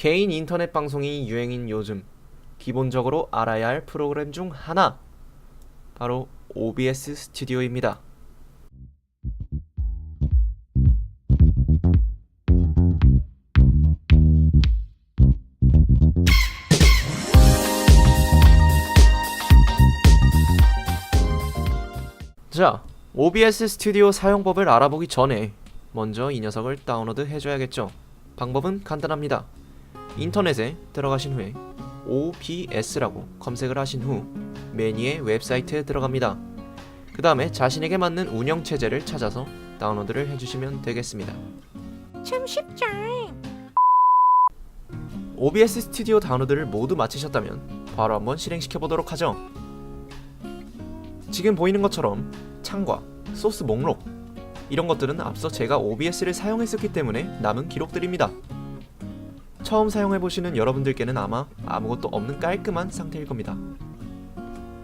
개인 인터넷 방송이 유행인 요즘 기본적으로 알아야 할 프로그램 중 하나, 바로 OBS 스튜디오입니다. 자, OBS 스튜디오 사용법을 알아보기 전에 먼저 이 녀석을 다운로드 해줘야겠죠. 방법은 간단합니다. 인터넷에 들어가신 후에 OBS라고 검색을 하신 후 메뉴의 웹사이트에 들어갑니다. 그 다음에 자신에게 맞는 운영체제를 찾아서 다운로드를 해주시면 되겠습니다. 참 쉽죠. OBS 스튜디오 다운로드를 모두 마치셨다면 바로 한번 실행시켜보도록 하죠. 지금 보이는 것처럼 창과 소스 목록, 이런 것들은 앞서 제가 OBS를 사용했었기 때문에 남은 기록들입니다. 처음 사용해보시는 여러분들께는 아마 아무것도 없는 깔끔한 상태일 겁니다.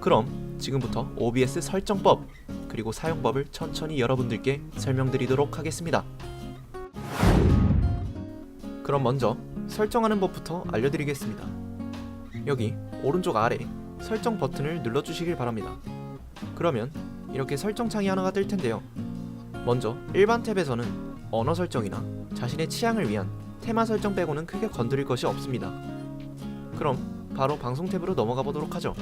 그럼 지금부터 OBS 설정법 그리고 사용법을 천천히 여러분들께 설명드리도록 하겠습니다. 그럼 먼저 설정하는 법부터 알려드리겠습니다. 여기 오른쪽 아래 설정 버튼을 눌러주시길 바랍니다. 그러면 이렇게 설정창이 하나가 뜰 텐데요. 먼저 일반 탭에서는 언어 설정이나 자신의 취향을 위한 테마 설정 빼고는 크게 건드릴 것이 없습니다. 그럼 바로 방송 탭으로 넘어가 보도록 하죠.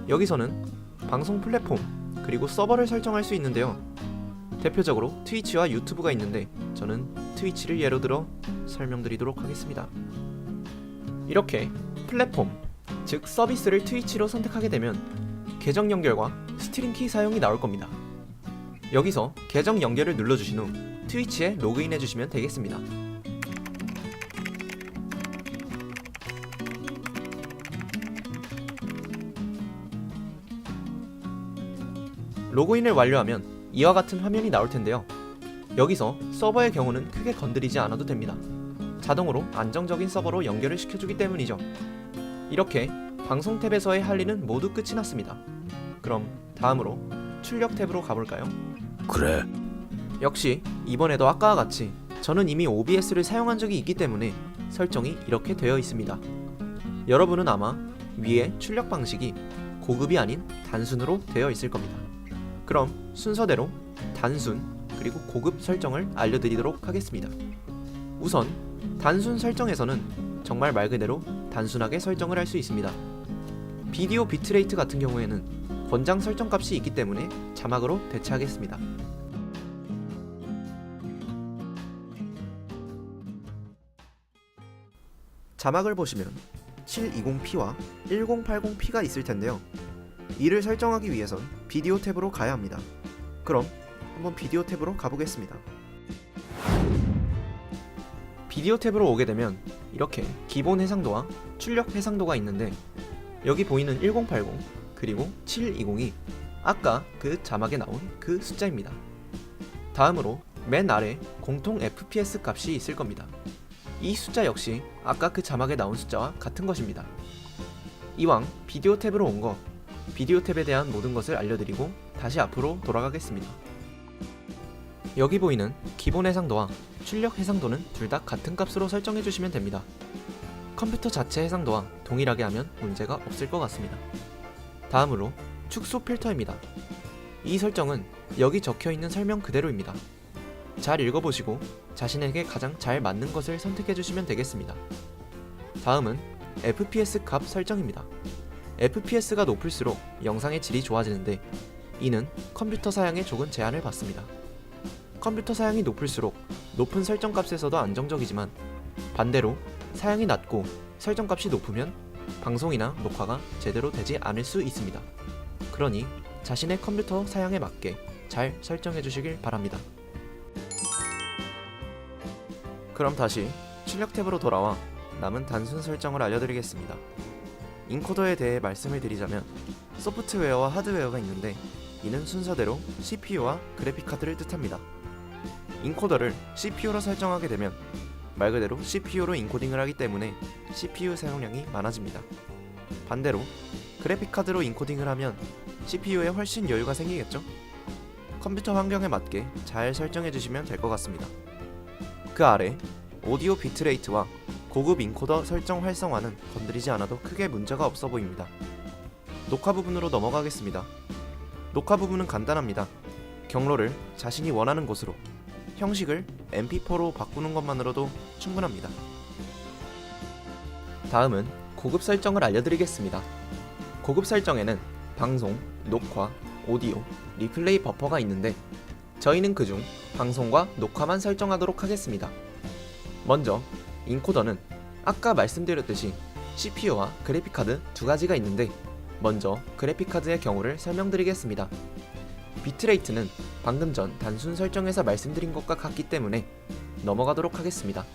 여기서는 방송 플랫폼 그리고 서버를 설정할 수 있는데요. 대표적으로 트위치와 유튜브가 있는데 저는 트위치를 예로 들어 설명드리도록 하겠습니다. 이렇게 플랫폼, 즉 서비스를 트위치로 선택하게 되면 계정 연결과 스트림 키 사용이 나올 겁니다. 여기서 계정 연결을 눌러주신 후 트위치에 로그인 해주시면 되겠습니다. 로그인을 완료하면 이와 같은 화면이 나올 텐데요. 여기서 서버의 경우는 크게 건드리지 않아도 됩니다. 자동으로 안정적인 서버로 연결을 시켜주기 때문이죠. 이렇게 방송 탭에서의 할 일은 모두 끝이 났습니다. 그럼 다음으로 출력 탭으로 가볼까요? 그래. 역시 이번에도 아까와 같이 저는 이미 OBS를 사용한 적이 있기 때문에 설정이 이렇게 되어 있습니다. 여러분은 아마 위에 출력 방식이 고급이 아닌 단순으로 되어 있을 겁니다. 그럼 순서대로 단순 그리고 고급 설정을 알려드리도록 하겠습니다. 우선 단순 설정에서는 정말 말 그대로 단순하게 설정을 할 수 있습니다. 비디오 비트레이트 같은 경우에는 권장 설정 값이 있기 때문에 자막으로 대체하겠습니다. 자막을 보시면 720p와 1080p가 있을 텐데요. 이를 설정하기 위해선 비디오 탭으로 가야 합니다. 그럼 한번 비디오 탭으로 가보겠습니다. 비디오 탭으로 오게 되면 이렇게 기본 해상도와 출력 해상도가 있는데 여기 보이는 1080 그리고 720이 아까 그 자막에 나온 그 숫자입니다. 다음으로 맨 아래 공통 FPS 값이 있을 겁니다. 이 숫자 역시 아까 그 자막에 나온 숫자와 같은 것입니다. 이왕 비디오 탭으로 온 거, 비디오 탭에 대한 모든 것을 알려드리고 다시 앞으로 돌아가겠습니다. 여기 보이는 기본 해상도와 출력 해상도는 둘 다 같은 값으로 설정해 주시면 됩니다. 컴퓨터 자체 해상도와 동일하게 하면 문제가 없을 것 같습니다. 다음으로 축소 필터입니다. 이 설정은 여기 적혀 있는 설명 그대로입니다. 잘 읽어보시고 자신에게 가장 잘 맞는 것을 선택해 주시면 되겠습니다. 다음은 FPS 값 설정입니다. FPS가 높을수록 영상의 질이 좋아지는데 이는 컴퓨터 사양에 조금 제한을 받습니다. 컴퓨터 사양이 높을수록 높은 설정값에서도 안정적이지만 반대로 사양이 낮고 설정값이 높으면 방송이나 녹화가 제대로 되지 않을 수 있습니다. 그러니 자신의 컴퓨터 사양에 맞게 잘 설정해 주시길 바랍니다. 그럼 다시 출력 탭으로 돌아와 남은 단순 설정을 알려드리겠습니다. 인코더에 대해 말씀을 드리자면 소프트웨어와 하드웨어가 있는데 이는 순서대로 CPU와 그래픽카드를 뜻합니다. 인코더를 CPU로 설정하게 되면 말 그대로 CPU로 인코딩을 하기 때문에 CPU 사용량이 많아집니다. 반대로 그래픽카드로 인코딩을 하면 CPU에 훨씬 여유가 생기겠죠? 컴퓨터 환경에 맞게 잘 설정해 주시면 될 것 같습니다. 그 아래 오디오 비트레이트와 고급 인코더 설정 활성화는 건드리지 않아도 크게 문제가 없어 보입니다. 녹화 부분으로 넘어가겠습니다. 녹화 부분은 간단합니다. 경로를 자신이 원하는 곳으로, 형식을 MP4로 바꾸는 것만으로도 충분합니다. 다음은 고급 설정을 알려드리겠습니다. 고급 설정에는 방송, 녹화, 오디오, 리플레이 버퍼가 있는데 저희는 그중 방송과 녹화만 설정하도록 하겠습니다. 먼저 인코더는 아까 말씀드렸듯이 CPU와 그래픽카드 두 가지가 있는데 먼저 그래픽카드의 경우를 설명드리겠습니다. 비트레이트는 방금 전 단순 설정에서 말씀드린 것과 같기 때문에 넘어가도록 하겠습니다.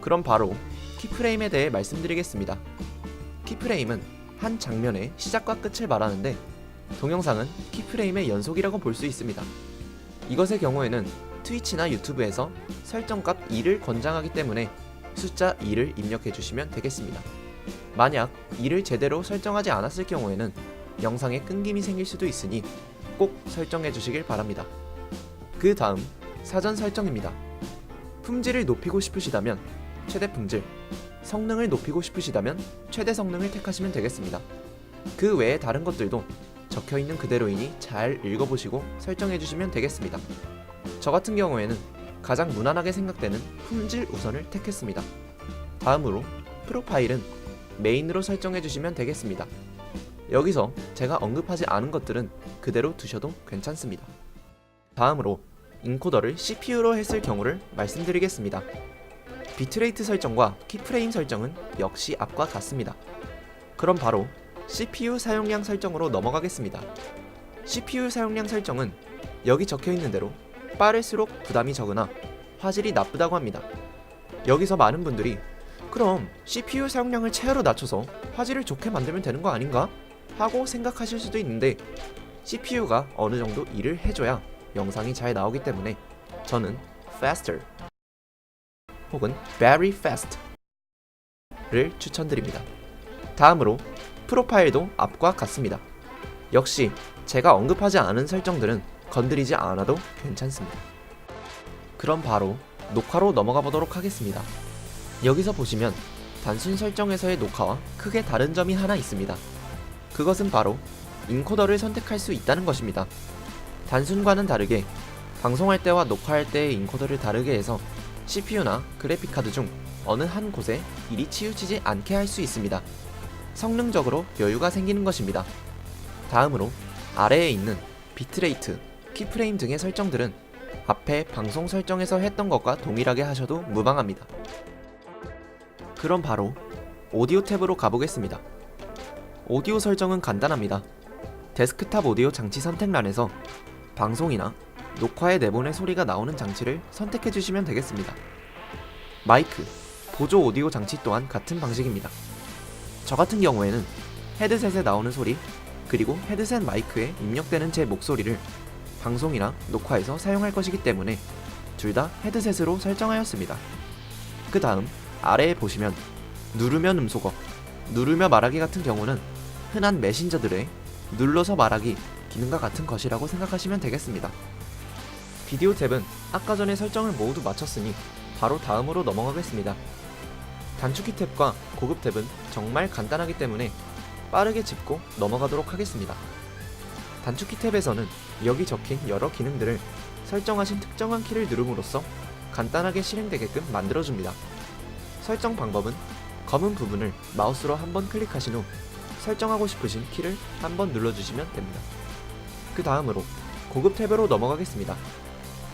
그럼 바로 키프레임에 대해 말씀드리겠습니다. 키프레임은 한 장면의 시작과 끝을 말하는데 동영상은 키프레임의 연속이라고 볼 수 있습니다. 이것의 경우에는 트위치나 유튜브에서 설정값 2를 권장하기 때문에 숫자 2를 입력해 주시면 되겠습니다. 만약 2를 제대로 설정하지 않았을 경우에는 영상에 끊김이 생길 수도 있으니 꼭 설정해 주시길 바랍니다. 그 다음 사전 설정입니다. 품질을 높이고 싶으시다면 최대 품질, 성능을 높이고 싶으시다면 최대 성능을 택하시면 되겠습니다. 그 외에 다른 것들도 적혀있는 그대로이니 잘 읽어보시고 설정해 주시면 되겠습니다. 저 같은 경우에는 가장 무난하게 생각되는 품질 우선을 택했습니다. 다음으로 프로파일은 메인으로 설정해 주시면 되겠습니다. 여기서 제가 언급하지 않은 것들은 그대로 두셔도 괜찮습니다. 다음으로 인코더를 CPU로 했을 경우를 말씀드리겠습니다. 비트레이트 설정과 키프레임 설정은 역시 앞과 같습니다. 그럼 바로 CPU 사용량 설정으로 넘어가겠습니다. CPU 사용량 설정은 여기 적혀있는 대로 빠를수록 부담이 적으나 화질이 나쁘다고 합니다. 여기서 많은 분들이 그럼 CPU 사용량을 최하로 낮춰서 화질을 좋게 만들면 되는 거 아닌가? 하고 생각하실 수도 있는데 CPU가 어느 정도 일을 해줘야 영상이 잘 나오기 때문에 저는 faster 혹은 very fast 를 추천드립니다. 다음으로 프로파일도 앞과 같습니다. 역시 제가 언급하지 않은 설정들은 건드리지 않아도 괜찮습니다. 그럼 바로 녹화로 넘어가 보도록 하겠습니다. 여기서 보시면 단순 설정에서의 녹화와 크게 다른 점이 하나 있습니다. 그것은 바로 인코더를 선택할 수 있다는 것입니다. 단순과는 다르게 방송할 때와 녹화할 때의 인코더를 다르게 해서 CPU나 그래픽카드 중 어느 한 곳에 일이 치우치지 않게 할 수 있습니다. 성능적으로 여유가 생기는 것입니다. 다음으로 아래에 있는 비트레이트, 키프레임 등의 설정들은 앞에 방송 설정에서 했던 것과 동일하게 하셔도 무방합니다. 그럼 바로 오디오 탭으로 가보겠습니다. 오디오 설정은 간단합니다. 데스크탑 오디오 장치 선택란에서 방송이나 녹화에 내보낼 소리가 나오는 장치를 선택해 주시면 되겠습니다. 마이크, 보조 오디오 장치 또한 같은 방식입니다. 저 같은 경우에는 헤드셋에 나오는 소리, 그리고 헤드셋 마이크에 입력되는 제 목소리를 방송이나 녹화에서 사용할 것이기 때문에 둘 다 헤드셋으로 설정하였습니다. 그 다음 아래에 보시면 누르면 음소거, 누르며 말하기 같은 경우는 흔한 메신저들의 눌러서 말하기 기능과 같은 것이라고 생각하시면 되겠습니다. 비디오 탭은 아까 전에 설정을 모두 마쳤으니 바로 다음으로 넘어가겠습니다. 단축키 탭과 고급 탭은 정말 간단하기 때문에 빠르게 짚고 넘어가도록 하겠습니다. 단축키 탭에서는 여기 적힌 여러 기능들을 설정하신 특정한 키를 누름으로써 간단하게 실행되게끔 만들어줍니다. 설정 방법은 검은 부분을 마우스로 한번 클릭하신 후 설정하고 싶으신 키를 한번 눌러주시면 됩니다. 그 다음으로 고급 탭으로 넘어가겠습니다.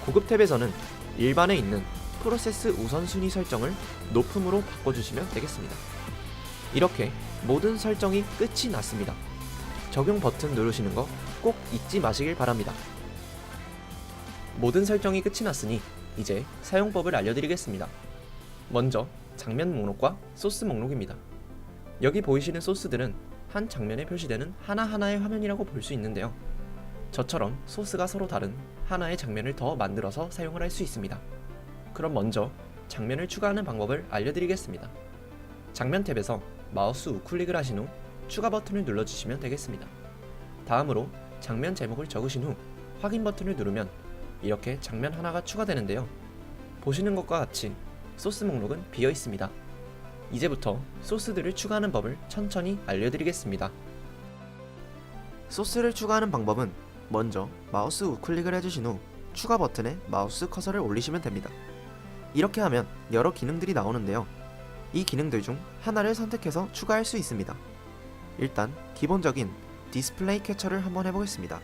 고급 탭에서는 일반에 있는 프로세스 우선순위 설정을 높음으로 바꿔주시면 되겠습니다. 이렇게 모든 설정이 끝이 났습니다. 적용 버튼 누르시는 거 꼭 잊지 마시길 바랍니다. 모든 설정이 끝이 났으니 이제 사용법을 알려드리겠습니다. 먼저 장면 목록과 소스 목록입니다. 여기 보이시는 소스들은 한 장면에 표시되는 하나하나의 화면이라고 볼 수 있는데요. 저처럼 소스가 서로 다른 하나의 장면을 더 만들어서 사용을 할 수 있습니다. 그럼 먼저 장면을 추가하는 방법을 알려드리겠습니다. 장면 탭에서 마우스 우클릭을 하신 후 추가 버튼을 눌러주시면 되겠습니다. 다음으로 장면 제목을 적으신 후 확인 버튼을 누르면 이렇게 장면 하나가 추가되는데요. 보시는 것과 같이 소스 목록은 비어 있습니다. 이제부터 소스들을 추가하는 법을 천천히 알려드리겠습니다. 소스를 추가하는 방법은 먼저 마우스 우클릭을 해주신 후 추가 버튼에 마우스 커서를 올리시면 됩니다. 이렇게 하면 여러 기능들이 나오는데요. 이 기능들 중 하나를 선택해서 추가할 수 있습니다. 일단 기본적인 디스플레이 캡처를 한번 해보겠습니다.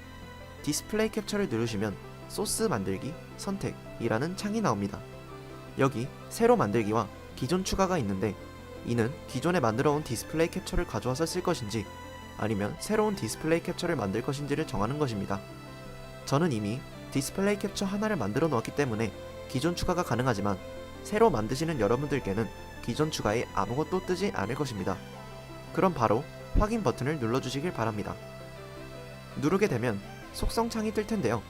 디스플레이 캡처를 누르시면 소스 만들기 선택이라는 창이 나옵니다. 여기 새로 만들기와 기존 추가가 있는데 이는 기존에 만들어온 디스플레이 캡처를 가져와서 쓸 것인지 아니면 새로운 디스플레이 캡처를 만들 것인지를 정하는 것입니다. 저는 이미 디스플레이 캡처 하나를 만들어 놓았기 때문에 기존 추가가 가능하지만 새로 만드시는 여러분들께는 기존 추가에 아무것도 뜨지 않을 것입니다. 그럼 바로 확인 버튼을 눌러주시길 바랍니다. 누르게 되면 속성 창이 뜰 텐데요.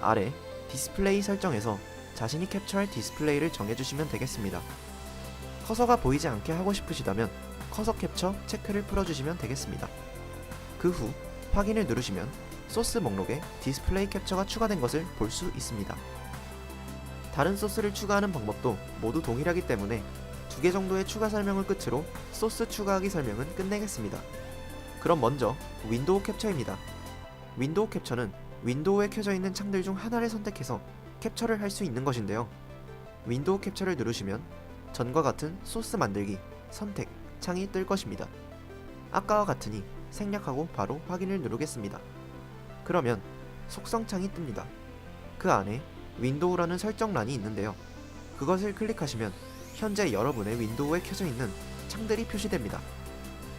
아래 디스플레이 설정에서 자신이 캡처할 디스플레이를 정해주시면 되겠습니다. 커서가 보이지 않게 하고 싶으시다면 커서 캡처 체크를 풀어주시면 되겠습니다. 그 후 확인을 누르시면 소스 목록에 디스플레이 캡처가 추가된 것을 볼 수 있습니다. 다른 소스를 추가하는 방법도 모두 동일하기 때문에 2개 정도의 추가 설명을 끝으로 소스 추가하기 설명은 끝내겠습니다. 그럼 먼저 윈도우 캡처입니다. 윈도우 캡처는 윈도우에 켜져 있는 창들 중 하나를 선택해서 캡처를 할 수 있는 것인데요. 윈도우 캡처를 누르시면 전과 같은 소스 만들기 선택 창이 뜰 것입니다. 아까와 같으니 생략하고 바로 확인을 누르겠습니다. 그러면 속성 창이 뜹니다. 그 안에 윈도우라는 설정란이 있는데요. 그것을 클릭하시면 현재 여러분의 윈도우에 켜져 있는 창들이 표시됩니다.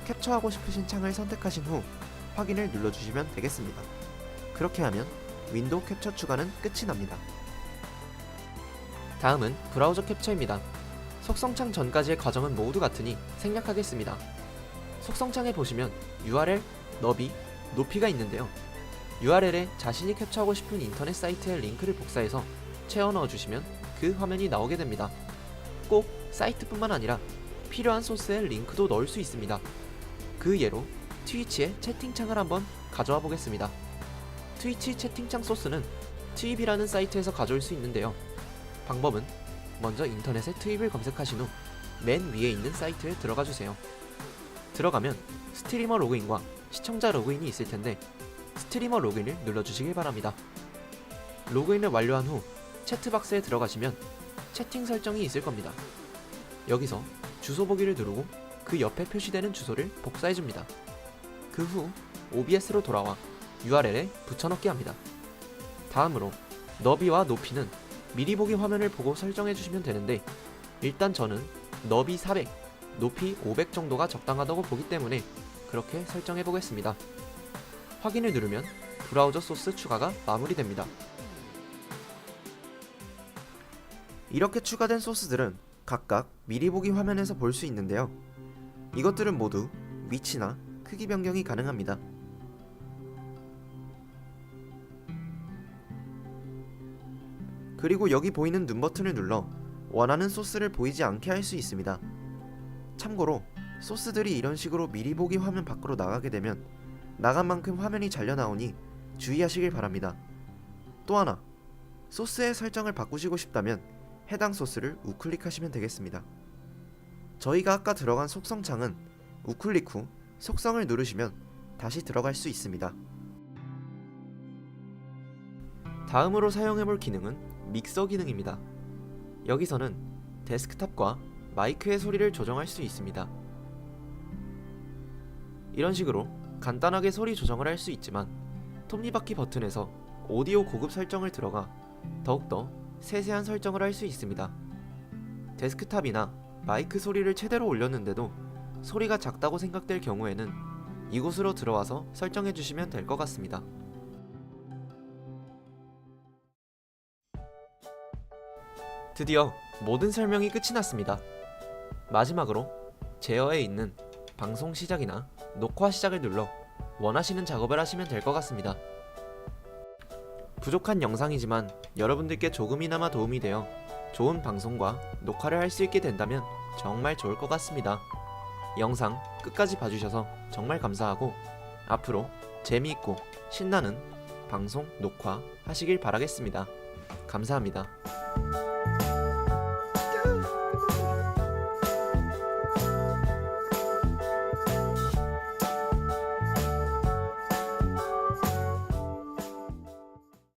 캡처하고 싶으신 창을 선택하신 후 확인을 눌러주시면 되겠습니다. 그렇게 하면 윈도우 캡처 추가는 끝이 납니다. 다음은 브라우저 캡처입니다. 속성창 전까지의 과정은 모두 같으니 생략하겠습니다. 속성창에 보시면 URL, 너비, 높이가 있는데요. URL에 자신이 캡처하고 싶은 인터넷 사이트의 링크를 복사해서 채워 넣어주시면 그 화면이 나오게 됩니다. 꼭 사이트뿐만 아니라 필요한 소스의 링크도 넣을 수 있습니다. 그 예로 트위치의 채팅창을 한번 가져와 보겠습니다. 트위치 채팅창 소스는 트윕이라는 사이트에서 가져올 수 있는데요. 방법은 먼저 인터넷에 트윕을 검색하신 후 맨 위에 있는 사이트에 들어가 주세요. 들어가면 스트리머 로그인과 시청자 로그인이 있을 텐데 스트리머 로그인을 눌러주시길 바랍니다. 로그인을 완료한 후 채트박스에 들어가시면 채팅 설정이 있을 겁니다. 여기서 주소 보기를 누르고 그 옆에 표시되는 주소를 복사해줍니다. 그 후 OBS로 돌아와 URL에 붙여넣기 합니다. 다음으로 너비와 높이는 미리 보기 화면을 보고 설정해주시면 되는데 일단 저는 너비 400, 높이 500 정도가 적당하다고 보기 때문에 그렇게 설정해 보겠습니다. 확인을 누르면 브라우저 소스 추가가 마무리됩니다. 이렇게 추가된 소스들은 각각 미리 보기 화면에서 볼 수 있는데요. 이것들은 모두 위치나 크기 변경이 가능합니다. 그리고 여기 보이는 눈 버튼을 눌러 원하는 소스를 보이지 않게 할 수 있습니다. 참고로 소스들이 이런 식으로 미리 보기 화면 밖으로 나가게 되면 나간 만큼 화면이 잘려 나오니 주의하시길 바랍니다. 또 하나, 소스의 설정을 바꾸시고 싶다면 해당 소스를 우클릭하시면 되겠습니다. 저희가 아까 들어간 속성창은 우클릭 후 속성을 누르시면 다시 들어갈 수 있습니다. 다음으로 사용해볼 기능은 믹서 기능입니다. 여기서는 데스크탑과 마이크의 소리를 조정할 수 있습니다. 이런 식으로 간단하게 소리 조정을 할 수 있지만 톱니바퀴 버튼에서 오디오 고급 설정을 들어가 더욱더 세세한 설정을 할 수 있습니다. 데스크탑이나 마이크 소리를 최대로 올렸는데도 소리가 작다고 생각될 경우에는 이곳으로 들어와서 설정해 주시면 될 것 같습니다. 드디어 모든 설명이 끝이 났습니다. 마지막으로 제어에 있는 방송 시작이나 녹화 시작을 눌러 원하시는 작업을 하시면 될 것 같습니다. 부족한 영상이지만 여러분들께 조금이나마 도움이 되어 좋은 방송과 녹화를 할 수 있게 된다면 정말 좋을 것 같습니다. 영상 끝까지 봐주셔서 정말 감사하고 앞으로 재미있고 신나는 방송 녹화 하시길 바라겠습니다. 감사합니다.